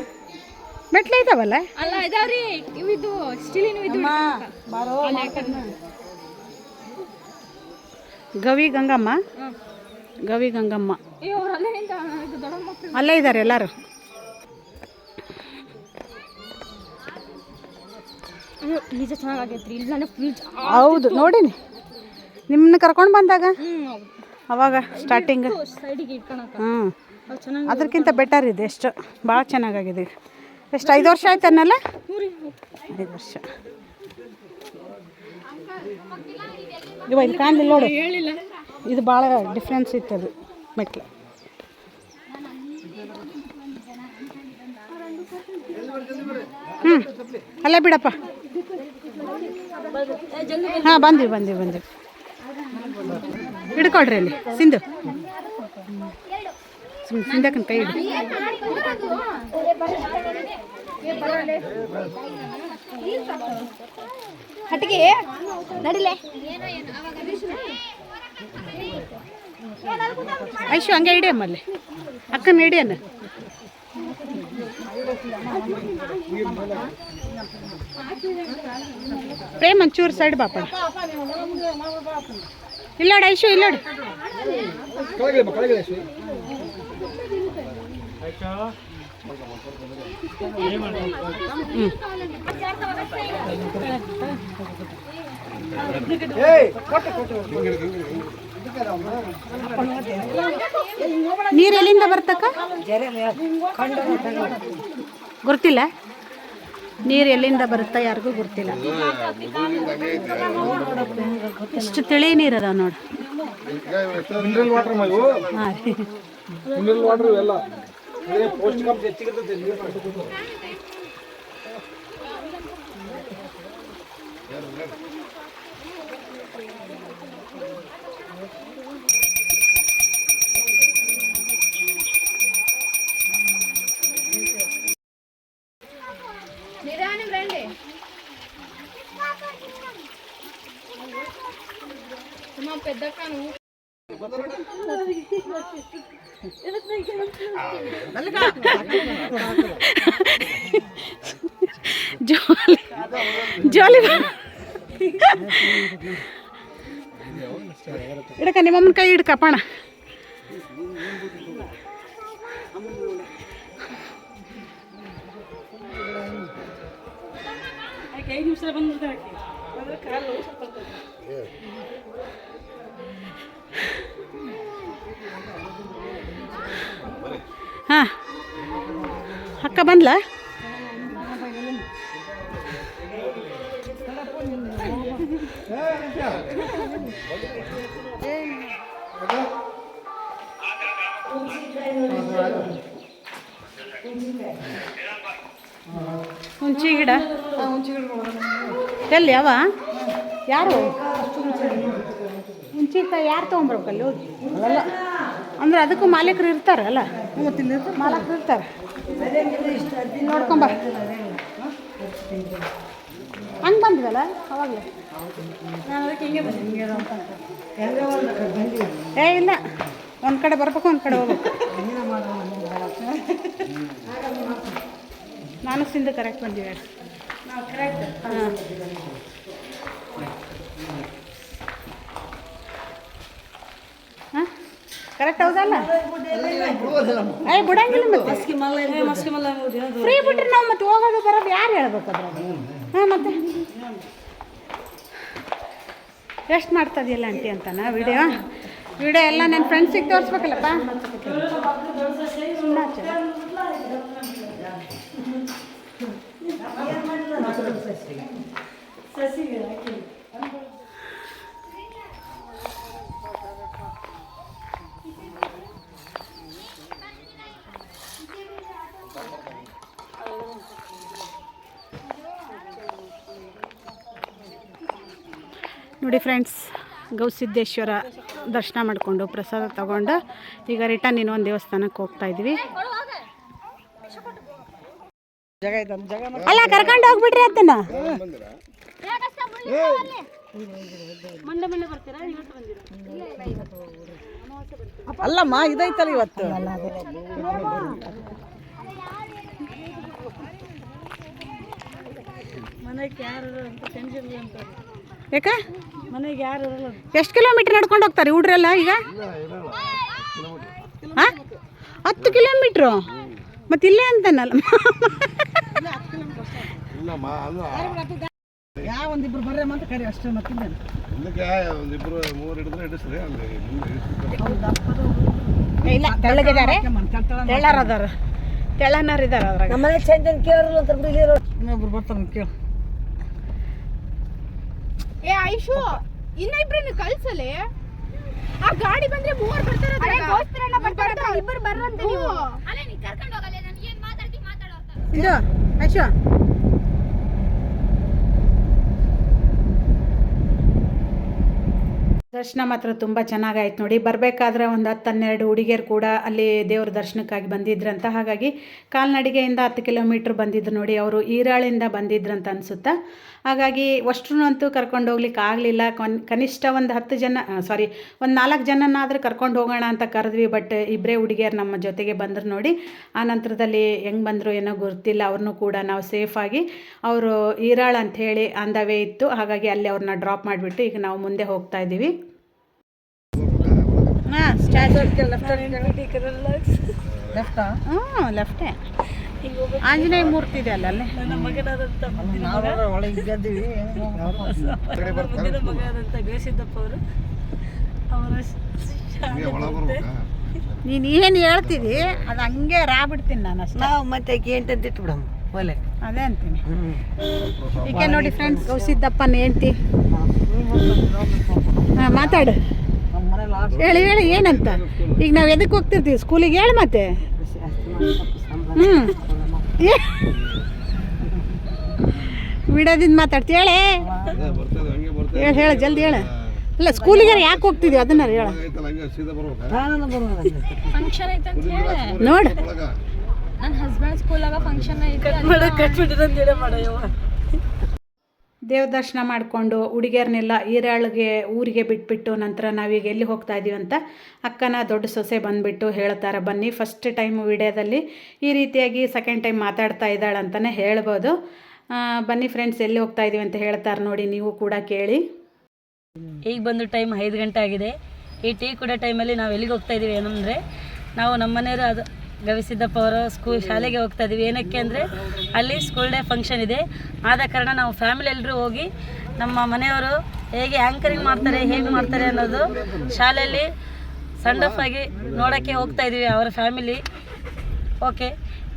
ಮೆಟ್ಲೆ ಇದಾವಲ್ಲ, ಅಲ್ಲ ಇದಾವ್ರಿ ಇವಿದು ಸ್ಟೀಲಿನ ಇದು ಗವಿ ಗಂಗಮ್ಮ ಅಲ್ಲೇ ಇದ್ದಾರೆ ಎಲ್ಲರೂ. ನಿಜ ಚೆನ್ನಾಗೈತ್ರಿ. ಇಲ್ಲ ನಾನು ಫುಲ್ ಹೌದು ನೋಡಿನಿ ನಿಮ್ಮನ್ನ ಕರ್ಕೊಂಡು ಬಂದಾಗ ಅವಾಗ ಸ್ಟಾರ್ಟಿಂಗ್. ಸೈಡಿಗೆ ಇಟ್ಕೊಳಕ ಅದಕ್ಕಿಂತ ಬೆಟರ್ ಇದೆ, ಎಷ್ಟು ಭಾಳ ಚೆನ್ನಾಗಾಗಿದೆ. ಎಷ್ಟು 5 ವರ್ಷ ಆಯ್ತು ಅನ್ನಲ್ಲ, 5 ವರ್ಷ. ಇವ ಇಲ್ಲಿ ಕಾಣಲಿಲ್ಲ ನೋಡಿ, ಇದು ಭಾಳ ಡಿಫ್ರೆನ್ಸ್ ಇತ್ತು ಅದು ಮೆಟ್ಲು. ಅಲ್ಲೇ ಬಿಡಪ್ಪ. ಹಾಂ ಬಂದ್ವಿ ಹಿಡ್ಕೊಳ್ರಿ ಅಲ್ಲಿ ಸಿಂಧು. ಸಿಂಧಕ್ಕನ ಕೈ ಹಿಡಿ. ಹಟ್ಟಿಗೆ ನಡಿಲೆ ಐಶು ಹಂಗೆ ಹಿಡಿ ಅಮ್ಮಲ್ಲಿ ಅಕ್ಕನ ಹಿಡಿಯನ್ನ. ಪ್ರೇಮ್ ಒಂಚೂರು ಸೈಡ್ ಬಾಪ. ಇಲ್ಲೋಡು ಐಶು ಇಲ್ಲೋಡು. ನೀರು ಎಲ್ಲಿಂದ ಬರ್ತಕ್ಕ ಗೊತ್ತಿಲ್ಲ. ನೀರು ಎಲ್ಲಿಂದ ಬರುತ್ತಾ ಯಾರಿಗೂ ಗೊತ್ತಿಲ್ಲ. ಎಷ್ಟು ತಿಳಿ ನೀರು ಅದಾವ ನೋಡಿ. ಮಿನರಲ್ ವಾಟರ್ ಹಾಂ ರೀ. ಮಿನರಲ್ ವಾಟರ್ ಇವೆಲ್ಲ ಪೌಷ್ಟಿಕಾಂಶ ಹೆಚ್ಚಿಗಿರ್ತದೆ ನೀರು. ಜೋಲಿ ಇಡಕ ನಿಮ್ಮಮ್ಮನ ಕೈ ಹಿಡ್ಕಪ್ಪಣ. ಹಾಂ ಅಕ್ಕ ಬಂದ್ಲಾ? ಹುಂಚಿ ಗಿಡ ಎಲ್ಲಿ ಯಾವ ಯಾರು ಹುಂಚಿಕಾಯಿ ಯಾರು ತೊಗೊಂಬರ್ಬೇಕಲ್ಲಿ ಹೋಗಿ? ಅಂದ್ರೆ ಅದಕ್ಕೂ ಮಾಲೀಕರು ಇರ್ತಾರಲ್ಲ, ಮಾಲೀಕರು ಇರ್ತಾರೆ. ನೋಡ್ಕೊಂಬ ಹಂಗೆ ಬಂದ್ವಲ್ಲ ಅವಾಗಲೇ. ಏ ಇಲ್ಲ, ಒಂದು ಕಡೆ ಬರ್ಬೇಕು ಒಂದು ಕಡೆ ಹೋಗ್ಬೇಕು. ನಾನು ಸಿಂಧ ಕರೆಕ್ಟ್ ಬಂದಿವೆ. ಹಾಂ ಹಾಂ ಕರೆಕ್ಟ್ ಹೌದಲ್ಲ? ಏ ಬಿಡಂಗಿಲ್ಲ ಮತ್ತೆ ಫ್ರೀ ಬಿಟ್ರೆ ನಾವು ಮತ್ತೆ ಹೋಗೋದು ಬರೋದು ಯಾರು ಹೇಳ್ಬೇಕು ಅದ್ರಾಗ? ಹಾಂ ಮತ್ತೆ ಎಷ್ಟು ಮಾಡ್ತದಿಲ್ಲ ಆಂಟಿ ಅಂತಾನ ವಿಡಿಯೋ ಎಲ್ಲ ನನ್ನ ಫ್ರೆಂಡ್ಸಿಗೆ ತೋರಿಸ್ಬೇಕಲ್ಲಪ್ಪ. ನೋಡಿ ಫ್ರೆಂಡ್ಸ್, ಗವಿಸಿದ್ದೇಶ್ವರ ದರ್ಶನ ಮಾಡಿಕೊಂಡು ಪ್ರಸಾದ ತಗೊಂಡು ಈಗ ರಿಟರ್ನ್ ಇನ್ನೊಂದು ದೇವಸ್ಥಾನಕ್ಕೆ ಹೋಗ್ತಾಯಿದ್ವಿ. ಅಲ್ಲ ಕರ್ಕೊಂಡು ಹೋಗ್ಬಿಟ್ರಿ ಅದನ್ನ. ಅಲ್ಲಮ್ಮ ಇದೈತಲ್ಲ ಇವತ್ತು. ಮನೆಗೆ ಯಾರು ಯಾಕ ಮನೆಗೆ ಯಾರು ಎಷ್ಟು ಕಿಲೋಮೀಟ್ರ್ ನಡ್ಕೊಂಡು ಹೋಗ್ತಾರೆ ಹುಡ್ರೆಲ್ಲ ಈಗ? ಹಾಂ 10 ಕಿಲೋಮೀಟ್ರು ಮತ್ತೆ ಇಲ್ಲೇ ಅಂತನಲ್ಲ. ಯಾವ ಒಂದಿಬ್ರು ಬರ್ರೆ ಅಂತ ಕರಿ ಅಷ್ಟೇ. ಮತ್ತಿಲ್ಲ ಒಂದಿಬ್ರು ಮೂವರು ಹಿಡಿದ್ರೆ ಹಿಡಿಸ್ರಿ ಅಲ್ಲಿ. ಇಲ್ಲ ತೆಳ್ಳಗಿದ್ದಾರೆ, ತೆಳ್ಳರದಾರ, ತೆಳ್ಳನರ್ ಇದಾರೆ ಅದ್ರಾಗ. ನಮ್ಮನೆ ಚಂದನ್ ಕೇಳಲ್ಲ ಅಂತ ಇನ್ನೊಬ್ರು ಬರ್ತಾರೆ ಕೇಳು. ಏ ಐಶು ಇನ್ನಿಬ್ರನ್ನ ಕಳ್ಸಲೆ. ಆ ಗಾಡಿ ಬಂದ್ರೆ 3 ಬರ್ತಾರೆ. ಇಬ್ಬರು ಬರ್ರಂತೆ ನೀವು. ಅಲ್ಲ ನೀ ಕರ್ಕೊಂಡು ಹೋಗಲ್ಲ, ನನಗೆ ಏನು ಮಾತಾಡ್ತಿ ಮಾತಾಡೋ. ಇದು ಐಶು ದರ್ಶನ ಮಾತ್ರ ತುಂಬ ಚೆನ್ನಾಗಾಯ್ತು ನೋಡಿ. ಬರಬೇಕಾದ್ರೆ ಒಂದು 10-12 ಹುಡುಗಿಯರು ಕೂಡ ಅಲ್ಲಿ ದೇವ್ರ ದರ್ಶನಕ್ಕಾಗಿ ಬಂದಿದ್ರಂತ. ಹಾಗಾಗಿ ಕಾಲ್ನಡಿಗೆಯಿಂದ 10 ಕಿಲೋಮೀಟ್ರ್ ಬಂದಿದ್ರು ನೋಡಿ. ಅವರು ಈರಾಳಿಂದ ಬಂದಿದ್ರಂತ ಅನಿಸುತ್ತಾ. ಹಾಗಾಗಿ ಅಷ್ಟನ್ನಂತೂ ಕರ್ಕೊಂಡು ಹೋಗ್ಲಿಕ್ಕೆ ಆಗಲಿಲ್ಲ. ಕನಿಷ್ಠ ಒಂದು 10 ಜನ ಒಂದು 4 ಜನನಾದರೂ ಕರ್ಕೊಂಡು ಹೋಗೋಣ ಅಂತ ಕರೆದ್ವಿ. ಬಟ್ ಇಬ್ಬರೇ ಹುಡುಗಿಯರು ನಮ್ಮ ಜೊತೆಗೆ ಬಂದರು ನೋಡಿ. ಆ ನಂತರದಲ್ಲಿ ಹೆಂಗೆ ಬಂದರು ಏನೋ ಗೊತ್ತಿಲ್ಲ. ಅವ್ರನ್ನೂ ಕೂಡ ನಾವು ಸೇಫಾಗಿ ಅವರು ಈರಾಳ್ ಅಂಥೇಳಿ ಆನ್ ದ ವೇ ಇತ್ತು. ಹಾಗಾಗಿ ಅಲ್ಲಿ ಅವ್ರನ್ನ ಡ್ರಾಪ್ ಮಾಡಿಬಿಟ್ಟು ಈಗ ನಾವು ಮುಂದೆ ಹೋಗ್ತಾ ಇದ್ದೀವಿ. ಹಾಂ ಲೆಫ್ಟೇ ಆಂಜನೇಯ ಮೂರ್ತಿ ಇದೆ ಅಲ್ಲೇ. ನನ್ನ ಮಗನಾದಂಥ ಮಗನಾದಂಥ ಗವಿಸಿದ್ದಪ್ಪ ಅವರು ಅವರ ನೀನು ಏನು ಹೇಳ್ತಿದ್ದಿ ಅದು ಹಂಗೆ ರಾಬಿಡ್ತೀನಿ ನಾನು ಅಷ್ಟೇ. ನಾವು ಮತ್ತೆ ಎಂಟಂತ ಇಟ್ಬಿಡಮ್ಮ ಒಲೆ ಅದೇ ಅಂತೀನಿ. ಈಗ ನೋಡಿ ಫ್ರೆಂಡ್ಸ್, ಗವಿಸಿದ್ದಪ್ಪನ ಹೇಳ್ತಿ. ಹಾಂ ಮಾತಾಡು, ಹೇಳಿ ಏನಂತ. ಈಗ ನಾವು ಎದಕ್ಕೆ ಹೋಗ್ತಿರ್ತೀವಿ ಸ್ಕೂಲಿಗೆ? ಹೇಳಿ ಮತ್ತೆ. ಬಿಡೋದಿಂದ ಮಾತಾಡ್ತಿ ಹೇಳಿ. ಹೇಳ ಜಲ್ದಿ ಹೇಳ. ಇಲ್ಲ ಸ್ಕೂಲಿಗೆ ಯಾಕೆ ಹೋಗ್ತಿದ್ವಿ ಅದನ್ನ ಹೇಳ. ಫಂಕ್ಷನ್ ಐತೆ ಅಂತ ಹೇಳಿ ನೋಡು, ನನ್ನ ಹಸ್ಬೆಂಡ್ ಸ್ಕೂಲಾಗ ಫಂಕ್ಷನ್ ಐತೆ. ದೇವ್ರ ದರ್ಶನ ಮಾಡಿಕೊಂಡು ಹುಡುಗಿಯರನ್ನೆಲ್ಲ ಈರಾಳಿಗೆ ಊರಿಗೆ ಬಿಟ್ಬಿಟ್ಟು ನಂತರ ನಾವೀಗ ಎಲ್ಲಿ ಹೋಗ್ತಾ ಇದ್ದೀವಿ ಅಂತ ಅಕ್ಕನ ದೊಡ್ಡ ಸೊಸೆ ಬಂದುಬಿಟ್ಟು ಹೇಳ್ತಾರೆ. ಬನ್ನಿ, ಫಸ್ಟ್ ಟೈಮ್ ವಿಡಿಯೋದಲ್ಲಿ ಈ ರೀತಿಯಾಗಿ ಸೆಕೆಂಡ್ ಟೈಮ್ ಮಾತಾಡ್ತಾ ಇದ್ದಾಳೆ ಅಂತಲೇ ಹೇಳ್ಬೋದು. ಬನ್ನಿ ಫ್ರೆಂಡ್ಸ್, ಎಲ್ಲಿ ಹೋಗ್ತಾ ಇದ್ದೀವಿ ಅಂತ ಹೇಳ್ತಾರೆ ನೋಡಿ, ನೀವು ಕೂಡ ಕೇಳಿ. ಈಗ ಬಂದು ಟೈಮ್ 5 ಗಂಟೆ ಆಗಿದೆ. ಈ ಟೀ ಕೂಡ ಟೈಮಲ್ಲಿ ನಾವು ಎಲ್ಲಿಗೆ ಹೋಗ್ತಾ ಇದ್ದೀವಿ ಏನಂದರೆ, ನಾವು ನಮ್ಮ ಮನೆಯವರು ಅದು ಗವಿಸಿದ್ದಪ್ಪ ಅವರ ಶಾಲೆಗೆ ಹೋಗ್ತಾ ಇದ್ದೀವಿ. ಏನಕ್ಕೆ ಅಂದರೆ ಅಲ್ಲಿ ಸ್ಕೂಲ್ ಡೇ ಫಂಕ್ಷನ್ ಇದೆ. ಆದ ಕಾರಣ ನಾವು ಫ್ಯಾಮಿಲಿ ಎಲ್ಲರೂ ಹೋಗಿ ನಮ್ಮ ಮನೆಯವರು ಹೇಗೆ ಆ್ಯಂಕರಿಂಗ್ ಮಾಡ್ತಾರೆ, ಹೇಗೆ ಮಾಡ್ತಾರೆ ಅನ್ನೋದು ಶಾಲೆಯಲ್ಲಿ ಸಣ್ಣ ಆಫ್ ಆಗಿ ನೋಡೋಕ್ಕೆ ಹೋಗ್ತಾ ಇದ್ದೀವಿ ಅವರ ಫ್ಯಾಮಿಲಿ. ಓಕೆ,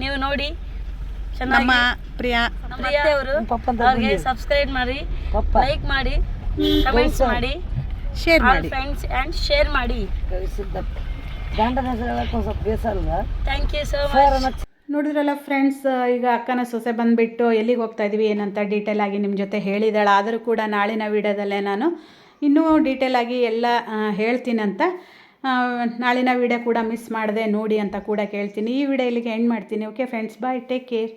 ನೀವು ನೋಡಿ ನಮ್ಮ ಪ್ರಿಯಾ ಅವರು ಅವ್ರಿಗೆ ಸಬ್ಸ್ಕ್ರೈಬ್ ಮಾಡಿ, ಲೈಕ್ ಮಾಡಿ, ಕಮೆಂಟ್ಸ್ ಮಾಡಿ, ಶೇರ್ ಮಾಡಿ, ಫ್ರೆಂಡ್ಸ್ ಆ್ಯಂಡ್ ಶೇರ್ ಮಾಡಿ. Thank you so much. ನೋಡಿದ್ರಲ್ಲ ಫ್ರೆಂಡ್ಸ್, ಈಗ ಅಕ್ಕನ ಸೊಸೆ ಬಂದುಬಿಟ್ಟು ಎಲ್ಲಿಗೆ ಹೋಗ್ತಾ ಇದ್ದೀವಿ ಏನಂತ ಡೀಟೇಲ್ ಆಗಿ ನಿಮ್ಮ ಜೊತೆ ಹೇಳಿದಾಳೆ. ಆದರೂ ಕೂಡ ನಾಳಿನ ವೀಡಿಯೋದಲ್ಲೇ ನಾನು ಇನ್ನೂ ಡೀಟೇಲಾಗಿ ಎಲ್ಲ ಹೇಳ್ತೀನಂತ. ನಾಳಿನ ವೀಡಿಯೋ ಕೂಡ ಮಿಸ್ ಮಾಡಿದೆ ನೋಡಿ ಅಂತ ಕೂಡ ಕೇಳ್ತೀನಿ. ಈ ವಿಡಿಯೋ ಇಲ್ಲಿಗೆ ಎಂಡ್ ಮಾಡ್ತೀನಿ. ಓಕೆ ಫ್ರೆಂಡ್ಸ್, ಬಾಯ್, ಟೇಕ್ ಕೇರ್.